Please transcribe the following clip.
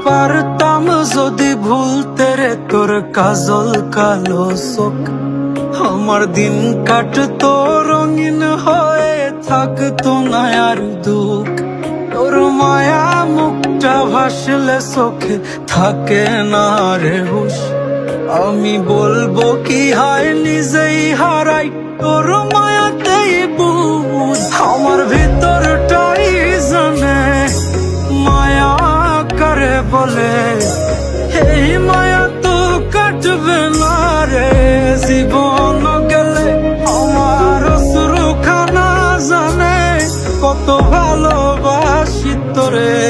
পারতাম যদি ভুলতে রে তোর কাজল কালো চোখ, আমার দিন কাটতো রঙিন হয়ে, থাকতো না আর দুঃখ। তোর মায়া মুখটা ভাসলে চোখে থাকে না রে হুশ, আমি বলবো কি হয় নিজেই হারাই তোর মায়াতেই বুঝ। আমার ভিতরটাই জানে মায়া করে বলে, এই মায়া তো কাটবে না রে জীবন গেলে। আমার অশ্রুখানা জানে কত ভালোবাসি তোরে।